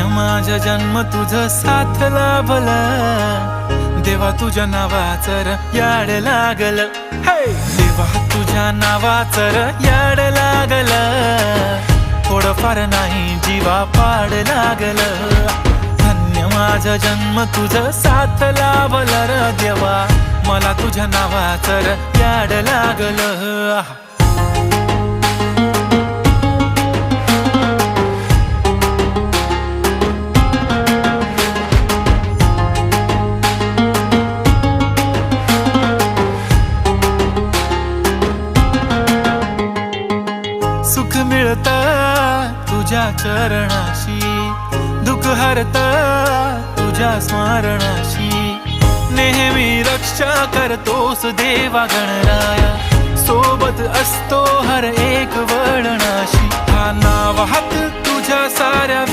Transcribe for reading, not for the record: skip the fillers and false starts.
धन्य माझा जन्म तुझं साथ लाभलं, देवा तुझ्या नावाचं र याड लागलं. देवा तुझ्या नावाचं र याड लागलं, थोडंफार नाही जीवा पाड लागलं. धन्य माझा जन्म तुझं साथ लाभलं र देवा, मला तुझ्या नावाचं र याड लागलं. सुख मिळतं तुझ्या चरणाशी, दुःख हरतं तुझ्या स्मरणाशी. नेहमी रक्षा करतोस देवा गणराया, सोबत असतो हर एक वळणाशी. हा नाव हात तुझ्या साऱ्या